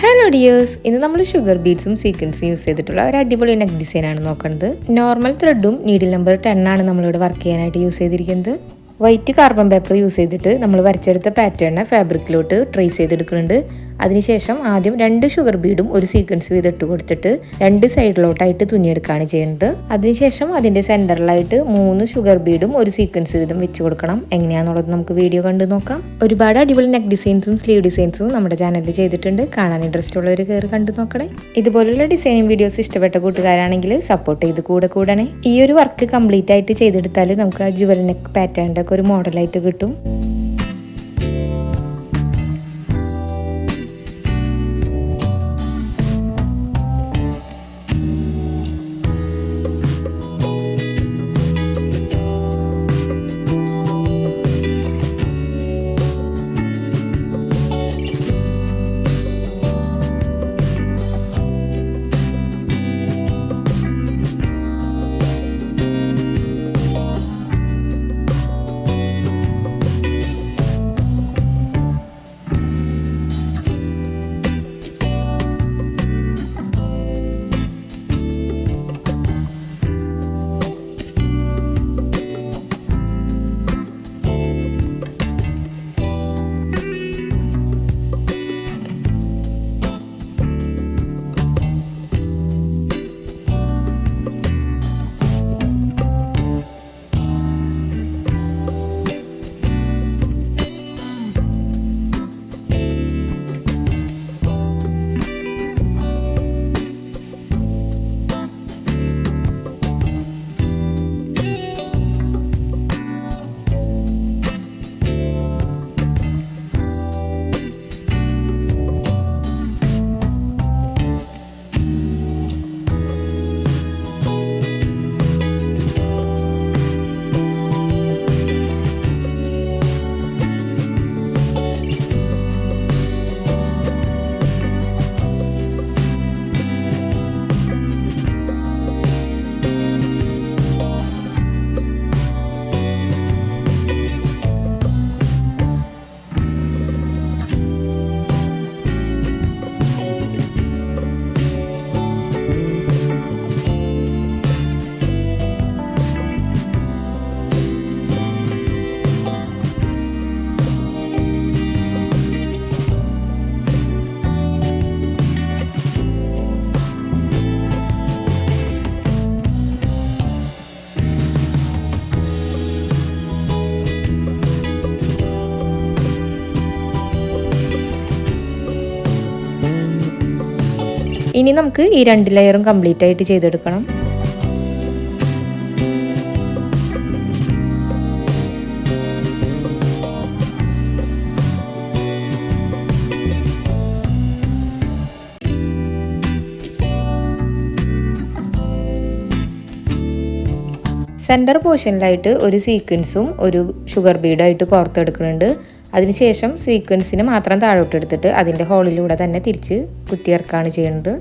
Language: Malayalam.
ഹലോ ഡിയേഴ്സ്, ഇന്ന് നമ്മൾ ഷുഗർ ബീഡ്സും സീക്വൻസും യൂസ് ചെയ്തിട്ടുള്ള ഒരു അടിപൊളി നെക്ക് ഡിസൈനാണ് നോക്കുന്നത്. നോർമൽ ത്രെഡും നീഡിൽ നമ്പർ 10 ആണ് നമ്മളിവിടെ വർക്ക് ചെയ്യാനായിട്ട് യൂസ് ചെയ്തിരിക്കുന്നത്. വൈറ്റ് കാർബൺ പേപ്പർ യൂസ് ചെയ്തിട്ട് നമ്മൾ വരച്ചെടുത്ത പാറ്റേണിനെ ഫാബ്രിക്കിലോട്ട് ട്രേസ് ചെയ്തെടുക്കുന്നുണ്ട്. അതിനുശേഷം ആദ്യം 2 ഷുഗർ ബീഡും ഒരു സീക്വൻസ് വീതം ഇട്ട് കൊടുത്തിട്ട് 2 സൈഡിലോട്ടായിട്ട് തുന്നിയെടുക്കുകയാണ് ചെയ്യുന്നത്. അതിനുശേഷം അതിൻ്റെ സെൻറ്ററിലായിട്ട് 3 ഷുഗർ ബീഡും ഒരു സീക്വൻസ് വീതം വെച്ച് കൊടുക്കണം. എങ്ങനെയാണെന്നുള്ളത് നമുക്ക് വീഡിയോ കണ്ടു നോക്കാം. ഒരുപാട് അടിപൊളി നെക്ക് ഡിസൈൻസും സ്ലീവ് ഡിസൈൻസും നമ്മുടെ ചാനലിൽ ചെയ്തിട്ടുണ്ട്. കാണാൻ ഇൻട്രസ്റ്റ് ഉള്ളവർ കയറി കണ്ടു നോക്കണേ. ഇതുപോലുള്ള ഡിസൈനിങ് വീഡിയോസ് ഇഷ്ടപ്പെട്ട കൂട്ടുകാരാണെങ്കിൽ സപ്പോർട്ട് ചെയ്ത് കൂടണേ. ഈ ഒരു വർക്ക് കംപ്ലീറ്റ് ആയിട്ട് ചെയ്തെടുത്താൽ നമുക്ക് ആ ജുവൽ നെക്ക് പാറ്റേണിൻ്റെ ഒക്കെ ഒരു മോഡലായിട്ട് കിട്ടും. ഇനി നമുക്ക് ഈ 2 ലെയറും കംപ്ലീറ്റ് ആയിട്ട് ചെയ്തെടുക്കണം. സെൻറ്റർ പോർഷനിലായിട്ട് ഒരു സീക്വൻസും ഒരു ഷുഗർ ബീഡായിട്ട് കോർത്തെടുക്കുന്നുണ്ട്. അതിനുശേഷം സീക്വൻസിന് മാത്രം താഴോട്ട് എടുത്തിട്ട് അതിൻ്റെ ഹോളിലൂടെ തന്നെ തിരിച്ച് കുത്തിയിറക്കുകയാണ് ചെയ്യുന്നത്.